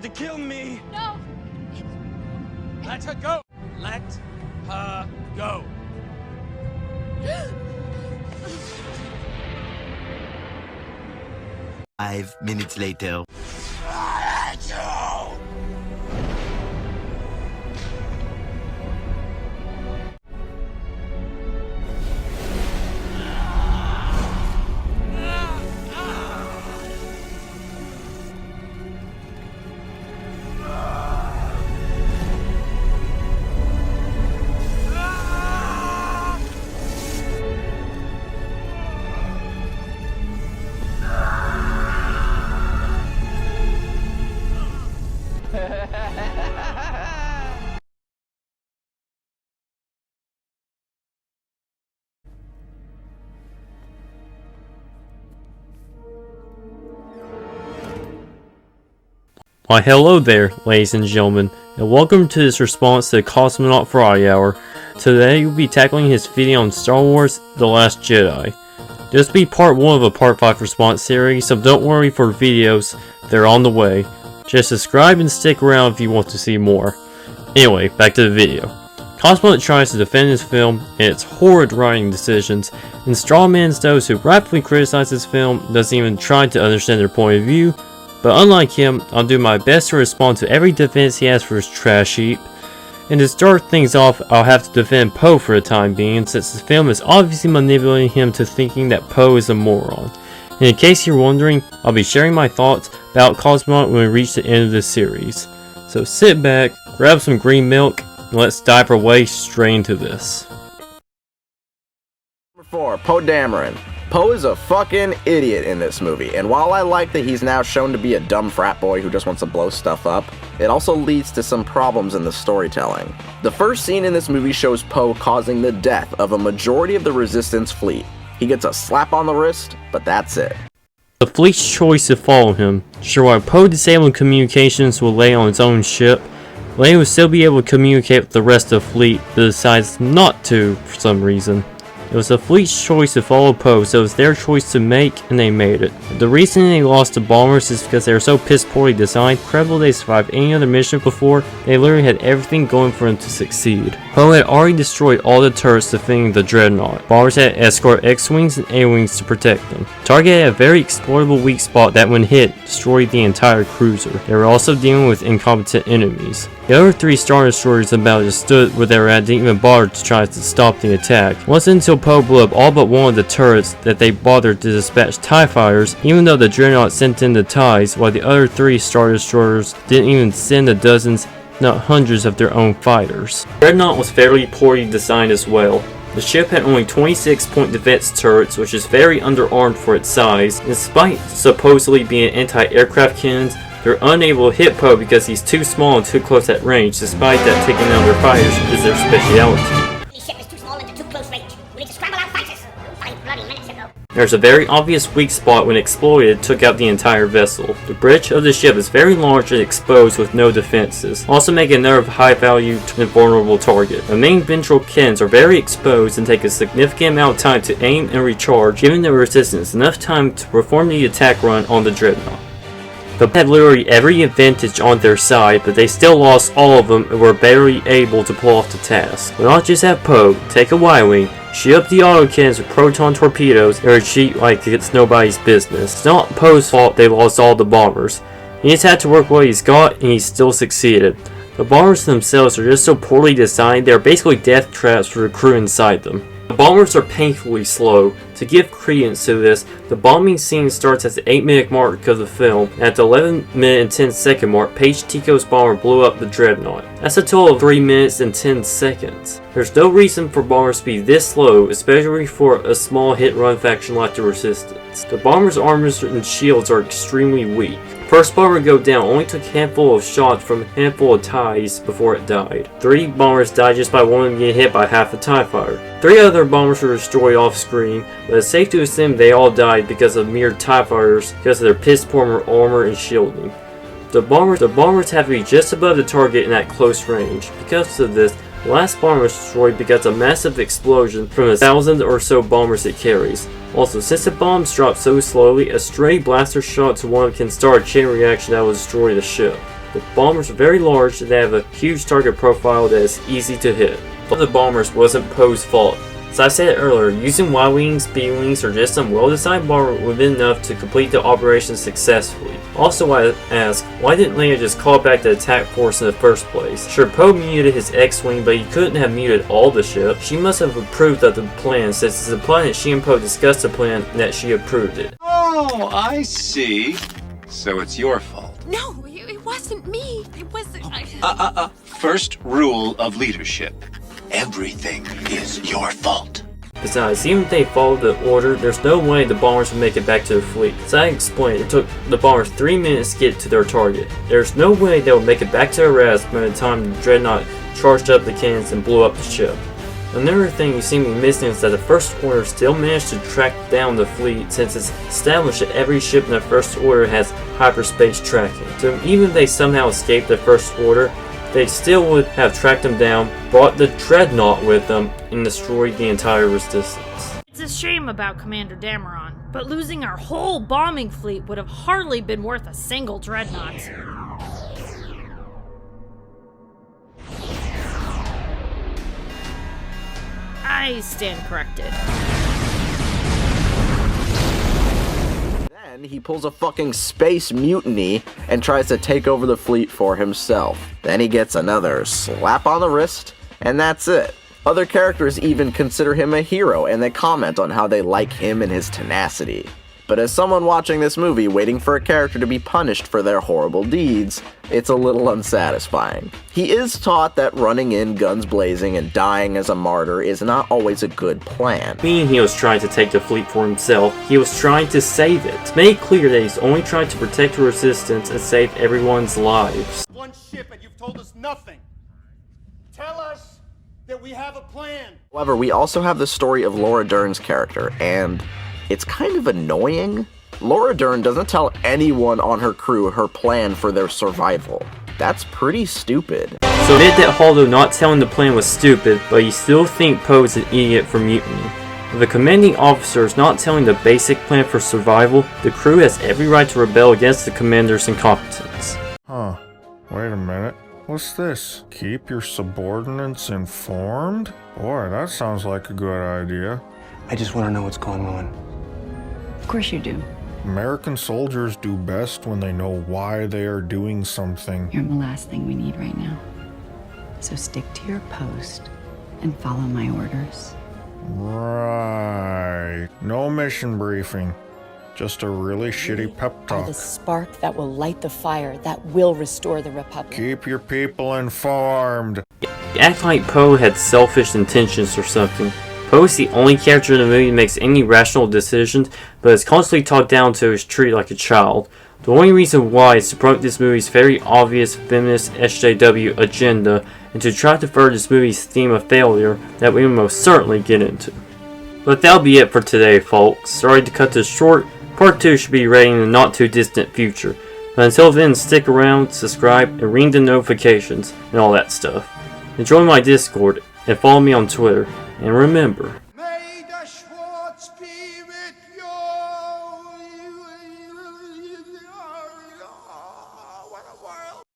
tried to kill me. No. Let her go. Let her go. 5 minutes later. I hate you. Why hello there, ladies and gentlemen, and welcome to this response to the Cosmonaut Friday Hour. Today we'll be tackling his video on Star Wars The Last Jedi. This will be part 1 of a part 5 response series, so don't worry for videos, they're on the way. Just subscribe and stick around if you want to see more. Anyway, back to the video. Cosmonaut tries to defend his film and its horrid writing decisions, and strawmans those who rightfully criticize his film, doesn't even try to understand their point of view. But unlike him, I'll do my best to respond to every defense he has for his trash heap. And to start things off, I'll have to defend Poe for the time being, since the film is obviously manipulating him to thinking that Poe is a moron. And in case you're wondering, I'll be sharing my thoughts about Cosmonaut when we reach the end of this series. So sit back, grab some green milk, and let's dive our way straight into this. Number 4, Poe Dameron. Poe is a fucking idiot in this movie, and while I like that he's now shown to be a dumb frat boy who just wants to blow stuff up, it also leads to some problems in the storytelling. The first scene in this movie shows Poe causing the death of a majority of the Resistance fleet. He gets a slap on the wrist, but that's it. The fleet's choice to follow him. Sure, while Poe disabled communications with Leia on his own ship, Leia would still be able to communicate with the rest of the fleet, but decides not to for some reason. It was the fleet's choice to follow Poe, so it was their choice to make, and they made it. The reason they lost to bombers is because they were so piss poorly designed. Incredible they survived any other mission before. They literally had everything going for them to succeed. Poe had already destroyed all the turrets defending the Dreadnought. Bombers had to escort X-Wings and A-Wings to protect them. Target had a very exploitable weak spot that when hit, destroyed the entire cruiser. They were also dealing with incompetent enemies. The other 3 Star Destroyers about just stood where they were at, didn't even bother to try to stop the attack. It wasn't until Poe blew up all but one of the turrets that they bothered to dispatch TIE fighters, even though the Dreadnought sent in the TIEs, while the other 3 Star Destroyers didn't even send the dozens, not hundreds of their own fighters. Dreadnought was fairly poorly designed as well. The ship had only 26-point defense turrets, which is very underarmed for its size. Despite supposedly being anti-aircraft cannons, they're unable to hit Poe because he's too small and too close at range, despite that taking down their fighters is their speciality. This ship is too small and too close range. We need to scramble out fighters. 5 bloody minutes ago. There's a very obvious weak spot when exploited took out the entire vessel. The bridge of the ship is very large and exposed with no defenses, also making another high value and vulnerable target. The main ventral cannons are very exposed and take a significant amount of time to aim and recharge, giving the Resistance enough time to perform the attack run on the Dreadnought. They had literally every advantage on their side, but they still lost all of them and were barely able to pull off the task. We'll not just have Poe take a Y-Wing, shoot up the autocannons with proton torpedoes, and retreat like it's nobody's business. It's not Poe's fault they lost all the bombers. He just had to work what he's got, and he still succeeded. The bombers themselves are just so poorly designed, they are basically death traps for the crew inside them. The bombers are painfully slow. To give credence to this, the bombing scene starts at the 8-minute mark of the film, and at the 11-minute and 10-second mark, Paige Tico's bomber blew up the Dreadnought. That's a total of 3 minutes and 10 seconds. There's no reason for bombers to be this slow, especially for a small hit-run faction like the Resistance. The bombers' armors and shields are extremely weak. First bomber to go down only took a handful of shots from a handful of TIEs before it died. 3 bombers died just by one getting hit by half a TIE fighter. 3 other bombers were destroyed off screen, but it's safe to assume they all died because of mere TIE fighters because of their piss poor armor and shielding. The bombers have to be just above the target in at close range. Because of this, the last bomber was destroyed because of a massive explosion from the 1,000 or so bombers it carries. Also, since the bombs drop so slowly, a stray blaster shot to one can start a chain reaction that will destroy the ship. The bombers are very large and they have a huge target profile that is easy to hit. But the bombers wasn't Poe's fault. As I said earlier, using Y-Wings, B-Wings, or just some well-designed bomber would have been enough to complete the operation successfully. Also, I ask, why didn't Leia just call back the attack force in the first place? Sure, Poe muted his X-Wing, but he couldn't have muted all the ship. She must have approved of the plan, since it's implied that she and Poe discussed the plan and that she approved it. Oh, I see. So it's your fault. No, it wasn't me. It wasn't. First rule of leadership. Everything is your fault. Besides, even if they followed the order, there's no way the bombers would make it back to the fleet. As I explained, it took the bombers 3 minutes to get to their target. There's no way they would make it back to Arras by the time the Dreadnought charged up the cannons and blew up the ship. Another thing you seem to be missing is that the First Order still managed to track down the fleet, since it's established that every ship in the First Order has hyperspace tracking. So even if they somehow escaped the First Order, they still would have tracked them down, brought the Dreadnought with them, and destroyed the entire resistance. It's a shame about Commander Dameron, but losing our whole bombing fleet would have hardly been worth a single Dreadnought. I stand corrected. Then he pulls a fucking space mutiny and tries to take over the fleet for himself. Then he gets another slap on the wrist, and that's it. Other characters even consider him a hero, and they comment on how they like him and his tenacity. But as someone watching this movie waiting for a character to be punished for their horrible deeds, it's a little unsatisfying. He is taught that running in guns blazing and dying as a martyr is not always a good plan. Meaning he was trying to take the fleet for himself, he was trying to save it. It's made clear that he's only trying to protect the resistance and save everyone's lives. One ship and you've told us nothing. Tell us that we have a plan. However, we also have the story of Laura Dern's character, and it's kind of annoying. Laura Dern doesn't tell anyone on her crew her plan for their survival. That's pretty stupid. So admit that Holdo not telling the plan was stupid, but you still think Poe is an idiot for mutiny. If the commanding officer is not telling the basic plan for survival, the crew has every right to rebel against the commander's incompetence. Huh. Wait a minute. What's this? Keep your subordinates informed? Boy, that sounds like a good idea. I just want to know what's going on. Of course you do. American soldiers do best when they know why they are doing something. You're the last thing we need right now. So stick to your post and follow my orders. Right. No mission briefing. Just a really shitty pep talk. The spark that will light the fire that will restore the Republic. Keep your people informed. You act like Poe had selfish intentions or something. Poe is the only character in the movie that makes any rational decisions, but is constantly talked down to is treated like a child. The only reason why is to promote this movie's very obvious feminist SJW agenda, and to try to further this movie's theme of failure that we will most certainly get into. But that'll be it for today, folks. Sorry to cut this short. Part 2 should be ready in the not too distant future. But until then, stick around, subscribe, and ring the notifications, and all that stuff. And join my Discord, and follow me on Twitter. And remember,